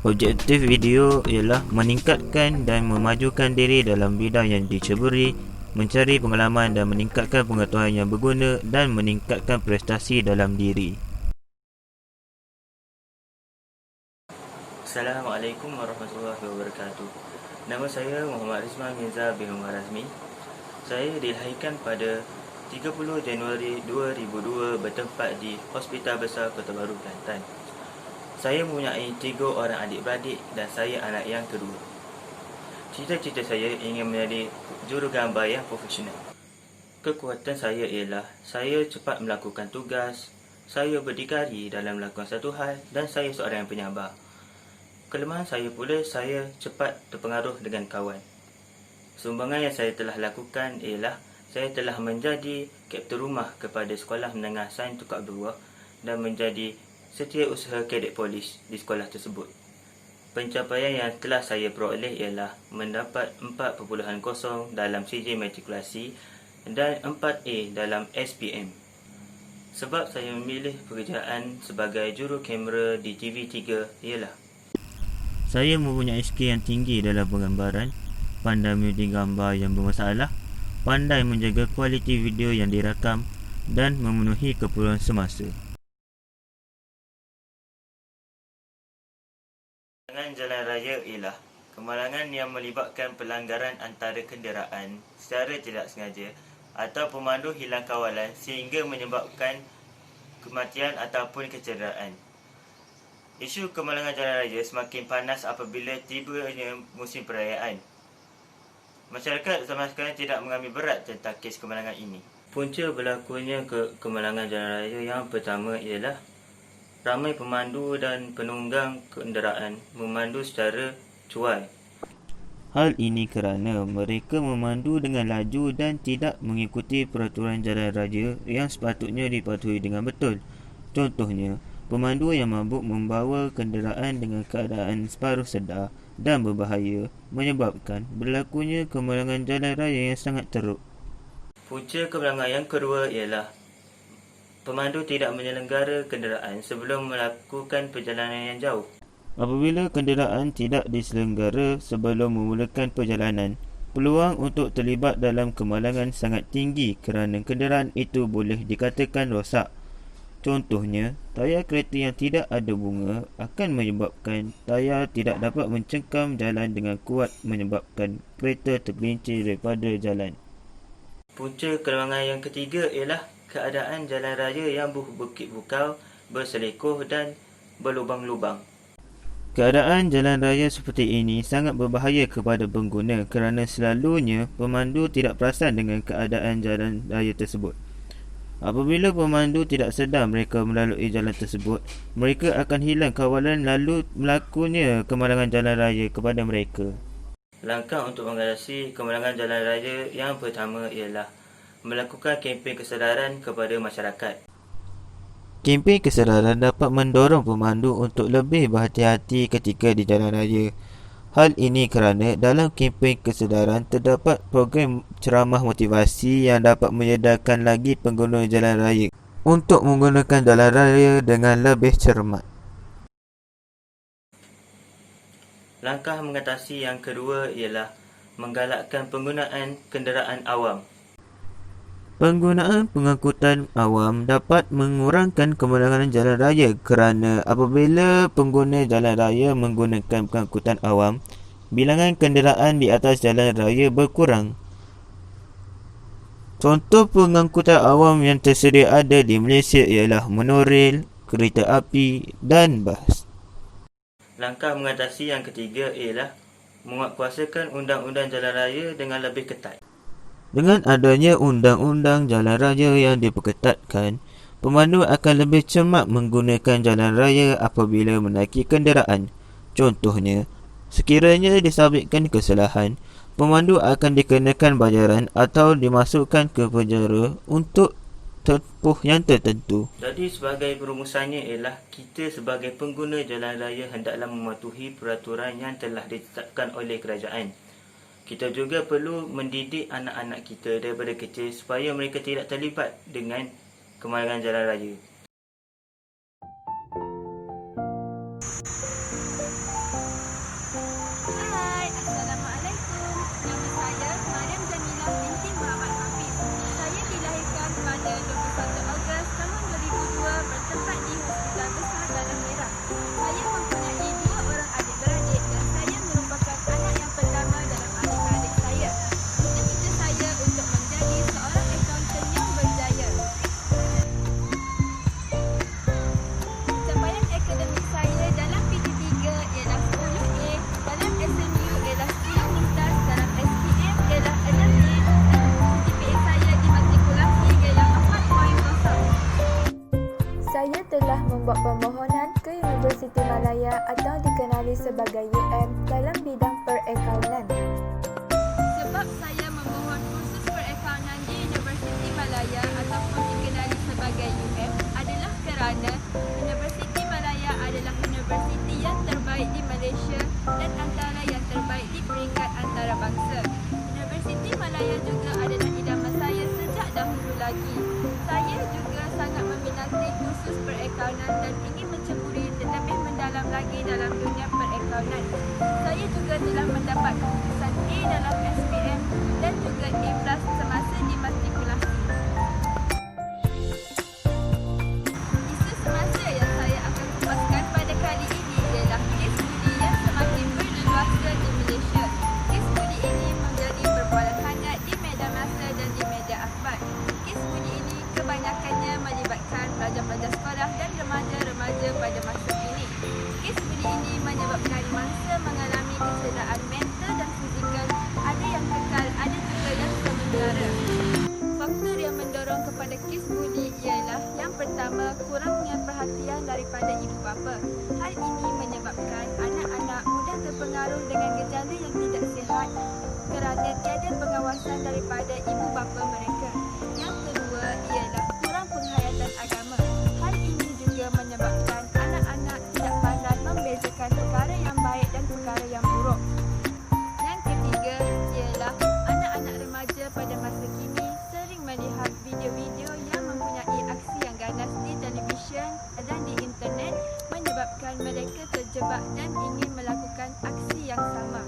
Objektif video ialah meningkatkan dan memajukan diri dalam bidang yang diceburi, mencari pengalaman dan meningkatkan pengetahuan yang berguna dan meningkatkan prestasi dalam diri. Assalamualaikum warahmatullahi wabarakatuh. Nama saya Muhammad Rizman Mirza bin Umar Azmi. Saya dilahirkan pada 30 Januari 2002 bertempat di Hospital Besar Kota Baru, Kelantan. Saya mempunyai 3 orang adik-beradik dan saya anak yang kedua. Cita-cita saya ingin menjadi jurugambar yang profesional. Kekuatan saya ialah saya cepat melakukan tugas, saya berdikari dalam melakukan satu hal dan saya seorang yang penyabar. Kelemahan saya pula saya cepat terpengaruh dengan kawan. Sumbangan yang saya telah lakukan ialah saya telah menjadi kapten rumah kepada Sekolah Menengah Sains Tukar Abdul Wahab dan menjadi setiausaha kadet polis di sekolah tersebut. Pencapaian yang telah saya peroleh ialah mendapat 4.0 dalam CJ matrikulasi dan 4A dalam SPM. Sebab saya memilih pekerjaan sebagai juru kamera di TV3 ialah saya mempunyai skill yang tinggi dalam penggambaran, pandai memilih gambar yang bermasalah, pandai menjaga kualiti video yang dirakam dan memenuhi keperluan semasa. Kemalangan jalan raya ialah kemalangan yang melibatkan pelanggaran antara kenderaan secara tidak sengaja atau pemandu hilang kawalan sehingga menyebabkan kematian ataupun kecederaan. Isu kemalangan jalan raya semakin panas apabila tibanya musim perayaan. Masyarakat zaman sekarang tidak mengambil berat tentang kes kemalangan ini. Punca berlakunya kemalangan jalan raya yang pertama ialah ramai pemandu dan penunggang kenderaan memandu secara cuai. Hal ini kerana mereka memandu dengan laju dan tidak mengikuti peraturan jalan raya yang sepatutnya dipatuhi dengan betul. Contohnya, pemandu yang mabuk membawa kenderaan dengan keadaan separuh sedar dan berbahaya menyebabkan berlakunya kemalangan jalan raya yang sangat teruk. Punca kemalangan yang kedua ialah pemandu tidak menyelenggara kenderaan sebelum melakukan perjalanan yang jauh. Apabila kenderaan tidak diselenggara sebelum memulakan perjalanan, peluang untuk terlibat dalam kemalangan sangat tinggi kerana kenderaan itu boleh dikatakan rosak. Contohnya, tayar kereta yang tidak ada bunga akan menyebabkan tayar tidak dapat mencengkam jalan dengan kuat menyebabkan kereta tergelincir daripada jalan. Punca kemalangan yang ketiga ialah keadaan jalan raya yang berbukit bukau, berselekoh dan berlubang-lubang. Keadaan jalan raya seperti ini sangat berbahaya kepada pengguna kerana selalunya pemandu tidak perasan dengan keadaan jalan raya tersebut. Apabila pemandu tidak sedar mereka melalui jalan tersebut, mereka akan hilang kawalan lalu berlakunya kemalangan jalan raya kepada mereka. Langkah untuk mengatasi kemalangan jalan raya yang pertama ialah melakukan kempen kesedaran kepada masyarakat. Kempen kesedaran dapat mendorong pemandu untuk lebih berhati-hati ketika di jalan raya. Hal ini kerana dalam kempen kesedaran terdapat program ceramah motivasi yang dapat menyedarkan lagi pengguna jalan raya untuk menggunakan jalan raya dengan lebih cermat. Langkah mengatasi yang kedua ialah menggalakkan penggunaan kenderaan awam. Penggunaan pengangkutan awam dapat mengurangkan kemalangan jalan raya kerana apabila pengguna jalan raya menggunakan pengangkutan awam, bilangan kenderaan di atas jalan raya berkurang. Contoh pengangkutan awam yang tersedia ada di Malaysia ialah monorail, kereta api dan bas. Langkah mengatasi yang ketiga ialah menguatkuasakan undang-undang jalan raya dengan lebih ketat. Dengan adanya undang-undang jalan raya yang diperketatkan, pemandu akan lebih cermat menggunakan jalan raya apabila menaiki kenderaan. Contohnya, sekiranya disabitkan kesalahan, pemandu akan dikenakan bayaran atau dimasukkan ke penjara untuk tempoh yang tertentu. Jadi sebagai perumusannya ialah kita sebagai pengguna jalan raya hendaklah mematuhi peraturan yang telah ditetapkan oleh kerajaan. Kita juga perlu mendidik anak-anak kita daripada kecil supaya mereka tidak terlibat dengan kemalangan jalan raya. membuat permohonan ke Universiti Malaya atau dikenali sebagai UM dalam bidang perakaunan. Sebab saya memohon kursus perakaunan di Universiti Malaya ataupun dikenali sebagai UM adalah kerana Universiti Malaya adalah universiti yang terbaik di Malaysia dan antara yang terbaik di peringkat antarabangsa. Universiti Malaya juga adalah idaman saya sejak dahulu lagi. Saya juga sangat meminati kursus perakaunan dan ingin menceburi lebih mendalam lagi dalam dunia perakaunan. Saya juga telah mendapat keputusan A dalam SPM dan juga A+ semasa dimatrikulasi. Isu semasa yang saya akan kupaskan pada kali ini ialah kes budi yang semakin berleluasa di Malaysia. Kes budi ini menjadi perbualan hangat di media massa dan di media akhbar. Kes budi ini kebanyakannya melibatkan pelajar-pelajar sekolah dan remaja-remaja pada masa ini. Kes budi ini menyebabkan mangsa mengalami kecederaan mental dan fizikal, ada yang kekal, ada juga yang sementara. Faktor yang mendorong kepada kes budi ialah yang pertama, kurangnya perhatian daripada ibu bapa. Hal ini menyebabkan anak-anak mudah terpengaruh dengan gejala yang tidak sihat kerana tiada pengawasan daripada ibu bapa mereka. Yang kedua ialah kurang penghayatan agama. Hal ini juga menyebabkan anak-anak tidak pandai membezakan perkara yang baik dan perkara yang buruk. Yang ketiga ialah anak-anak remaja pada masa kini sering melihat video-video yang mempunyai aksi yang ganas di televisyen dan di internet menyebabkan mereka terjebak dan ingin melakukan aksi yang sama.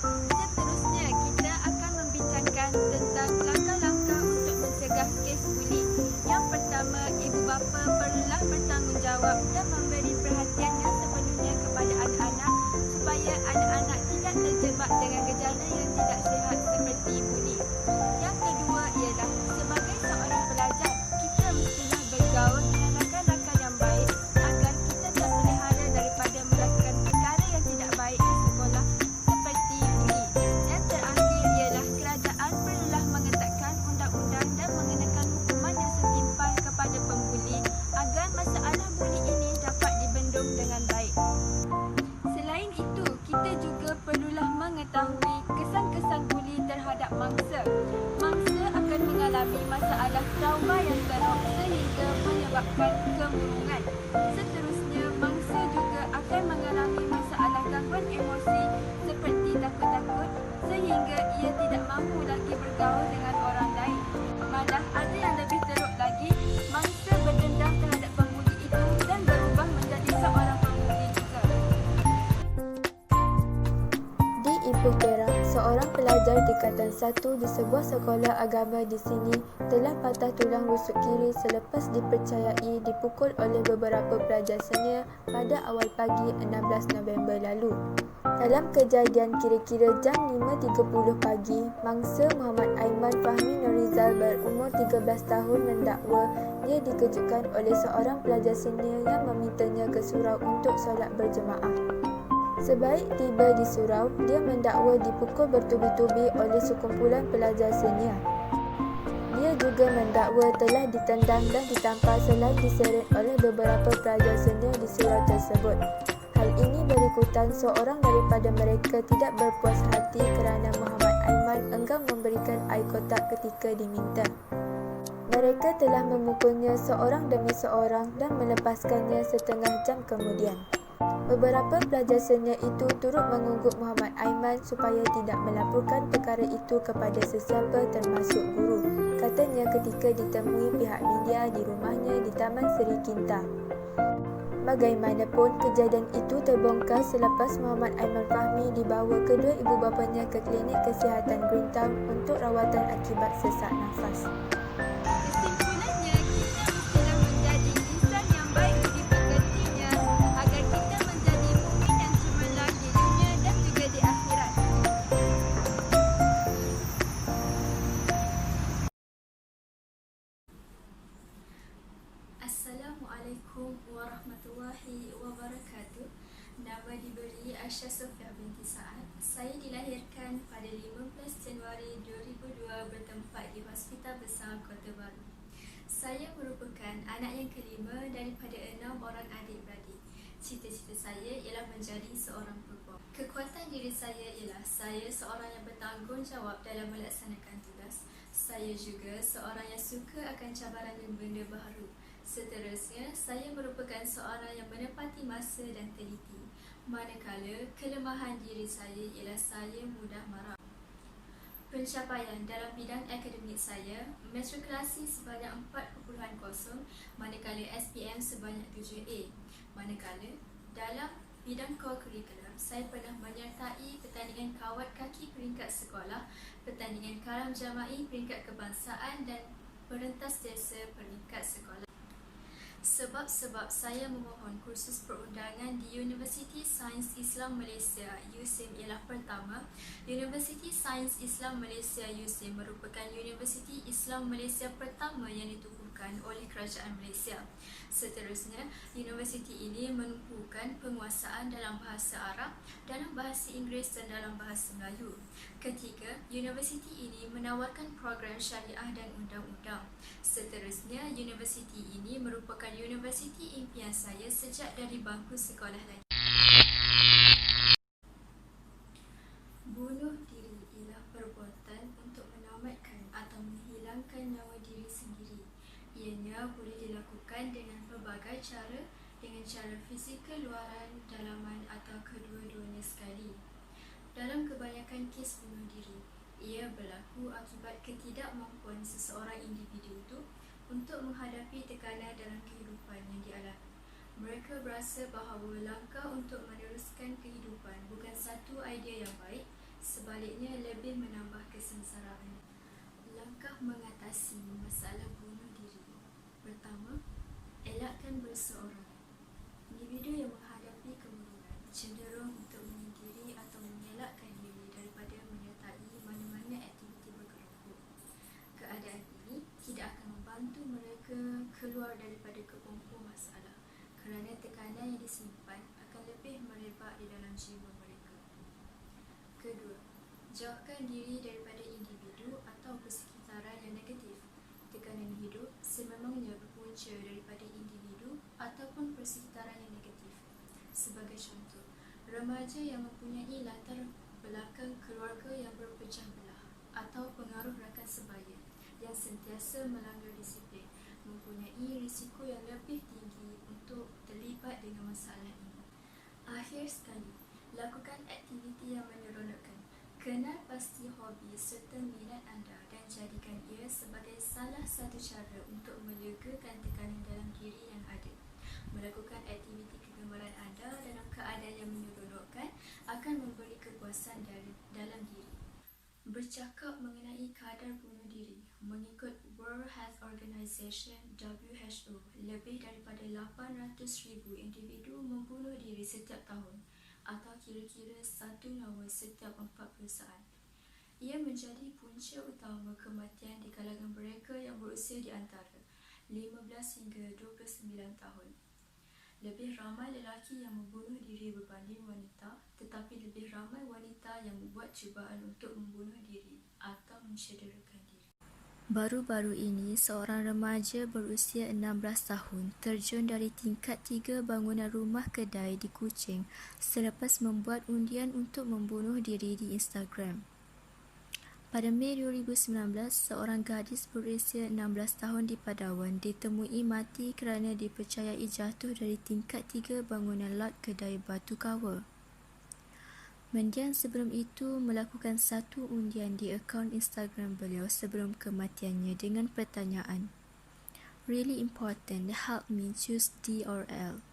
Seterusnya, kita akan membincangkan tentang langkah-langkah untuk mencegah kes buli. Yang pertama, ibu bapa perlulah bertanggungjawab dan memberi perhatian yang sepenuhnya kepada anak-anak supaya anak-anak tidak terjebak dengan gejala yang tidak sihat seperti buli. Yang kedua ialah sebagai seorang pelajar, kita mestilah bergaul dengan rakan-rakan yang baik agar kita terpelihara daripada melakukan perkara yang tidak baik di sekolah seperti buli. Yang terakhir ialah kerajaan perlulah mengetatkan undang-undang dan mengenakan hukuman yang setimpal kepada pembuli agar masalah buli ini dapat dibendung dengan baik. Selain itu, kita juga perlulah mengetahui kesan-kesan buli terhadap mangsa. Mangsa akan mengalami masalah trauma yang teruk sehingga menyebabkan kemurungan. Seterusnya, mangsa juga akan mengalami masalah gangguan emosi seperti takut-takut sehingga ia tidak mampu lagi bergaul dengan orang lain. Malah ada yang lebih teruk lagi, mangsa berdendam terhadap pembuli itu dan berubah menjadi seorang pembuli juga. Di Ipoh Perak, seorang pelajar tingkatan 1 di sebuah sekolah agama di sini telah patah tulang rusuk kiri selepas dipercayai dipukul oleh beberapa pelajar senior pada awal pagi 16 November lalu. Dalam kejadian kira-kira jam 5.30 pagi, mangsa Muhammad Aiman Fahmi Norizal berumur 13 tahun mendakwa dia dikejutkan oleh seorang pelajar senior yang memintanya ke surau untuk solat berjemaah. Sebaik tiba di surau, dia mendakwa dipukul bertubi-tubi oleh sekumpulan pelajar senior. Dia juga mendakwa telah ditendang dan ditampar selain diseret oleh beberapa pelajar senior di surau tersebut. Hal ini berikutan seorang daripada mereka tidak berpuas hati kerana Muhammad Aiman enggan memberikan air kotak ketika diminta. Mereka telah memukulnya seorang demi seorang dan melepaskannya setengah jam kemudian. Beberapa pelajar senior itu turut mengungguk Muhammad Aiman supaya tidak melaporkan perkara itu kepada sesiapa termasuk guru, katanya ketika ditemui pihak media di rumahnya di Taman Seri Kinta. Bagaimanapun, kejadian itu terbongkar selepas Muhammad Aiman Fahmi dibawa kedua ibu bapanya ke klinik kesihatan Greentown untuk rawatan akibat sesak nafas. Kesimpulannya, kita mestilah menjadi insan yang baik budi pekertinya agar kita menjadi mukmin yang cemerlang di dunia dan juga di akhirat. Assalamualaikum warahmatullahi wabarakatuh. Nama diberi Aisyah Sofia binti Sa'ad. Saya dilahirkan pada 15 Januari 2002 bertempat di Hospital Besar Kota Baru. Saya merupakan anak yang kelima daripada 6 orang adik-beradik. Cita-cita saya ialah menjadi seorang perempuan. Kekuatan diri saya ialah saya seorang yang bertanggungjawab dalam melaksanakan tugas. Saya juga seorang yang suka akan cabaran dan benda baharu. Seterusnya, saya merupakan seorang yang menepati masa dan teliti. Manakala kelemahan diri saya ialah saya mudah marah. Pencapaian dalam bidang akademik saya, matrikulasi sebanyak 4.0, manakala SPM sebanyak 7A. Manakala dalam bidang co-curricular, saya pernah menyertai pertandingan kawat kaki peringkat sekolah, pertandingan karam jama'i peringkat kebangsaan dan perentas desa peringkat sekolah. Sebab-sebab saya memohon kursus perundangan di Universiti Sains Islam Malaysia USIM ialah pertama, Universiti Sains Islam Malaysia USIM merupakan Universiti Islam Malaysia pertama yang ditubuhkan oleh Kerajaan Malaysia. Seterusnya, universiti ini menumpukan penguasaan dalam bahasa Arab, dalam bahasa Inggeris dan dalam bahasa Melayu. Ketiga, universiti ini menawarkan program syariah dan undang-undang. Seterusnya, universiti ini merupakan universiti impian saya sejak dari bangku sekolah lagi. Bunuh diri ialah perbuatan untuk menamatkan atau menghilangkan nyawa diri sendiri. Ianya boleh dilakukan dengan pelbagai cara, dengan cara fizikal luaran, dalaman atau kedua-duanya sekali. Dalam kebanyakan kes bunuh diri, ia berlaku akibat ketidakmampuan seseorang individu itu untuk menghadapi tekanan dalam kehidupan yang dialami. Mereka berasa bahawa langkah untuk meneruskan kehidupan bukan satu idea yang baik, sebaliknya lebih menambah kesengsaraan. Langkah mengatasi masalah bunuh diri. Pertama, elakkan berseorangan. Individu yang menghadapi kemurungan cenderung untuk menyendiri atau mengelakkan diri daripada menyertai mana-mana aktiviti berkelompok. Keadaan ini tidak akan membantu mereka keluar daripada kepompong masalah kerana tekanan yang disimpan akan lebih merebak di dalam jiwa mereka. Kedua, jauhkan diri daripada individu atau persekitaran yang negatif. Tekanan hidup sememangnya berpunca daripada individu ataupun persekitaran yang negatif. Sebagai contoh, remaja yang mempunyai latar belakang keluarga yang berpecah belah atau pengaruh rakan sebaya yang sentiasa melanggar disiplin mempunyai risiko yang lebih tinggi untuk terlibat dengan masalah ini. Akhir sekali, lakukan aktiviti yang menyeronokkan. Kenal pasti hobi serta minat anda dan jadikan ia sebagai salah satu cara untuk melegakan tekanan dalam diri yang ada. Melakukan aktiviti kegemaran anda dalam keadaan yang menyeronokkan akan memberi kepuasan dalam diri. Bercakap mengenai kadar bunuh diri, mengikut World Health Organization (WHO), lebih daripada 800,000 individu membunuh diri setiap tahun, atau kira-kira satu nyawa setiap 40 saat. Ia menjadi punca utama kematian di kalangan mereka yang berusia di antara 15 hingga 29 tahun. Lebih ramai lelaki yang membunuh diri berbanding wanita, tetapi lebih ramai wanita yang membuat cubaan untuk membunuh diri atau mencederakan diri. Baru-baru ini, seorang remaja berusia 16 tahun terjun dari tingkat 3 bangunan rumah kedai di Kuching selepas membuat undian untuk membunuh diri di Instagram. Pada Mei 2019, seorang gadis berusia 16 tahun di Padawan ditemui mati kerana dipercayai jatuh dari tingkat 3 bangunan lot kedai Batu Kawa. Mendiang sebelum itu melakukan satu undian di akaun Instagram beliau sebelum kematiannya dengan pertanyaan, "Really important, help me choose D or L."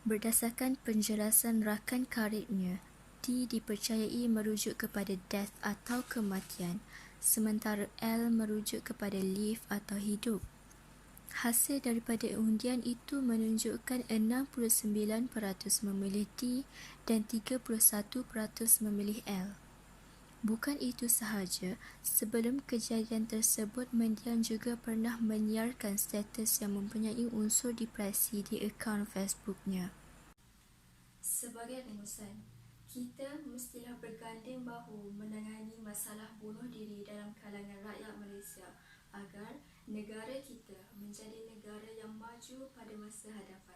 Berdasarkan penjelasan rakan karibnya, D dipercayai merujuk kepada death atau kematian, sementara L merujuk kepada live atau hidup. Hasil daripada undian itu menunjukkan 69% memilih D dan 31% memilih L. Bukan itu sahaja, sebelum kejadian tersebut, mendiang juga pernah menyiarkan status yang mempunyai unsur depresi di akaun Facebooknya. Sebagai rumusan, kita mestilah berganding bahu menangani masalah bunuh diri dalam kalangan rakyat Malaysia agar negara kita menjadi negara yang maju pada masa hadapan.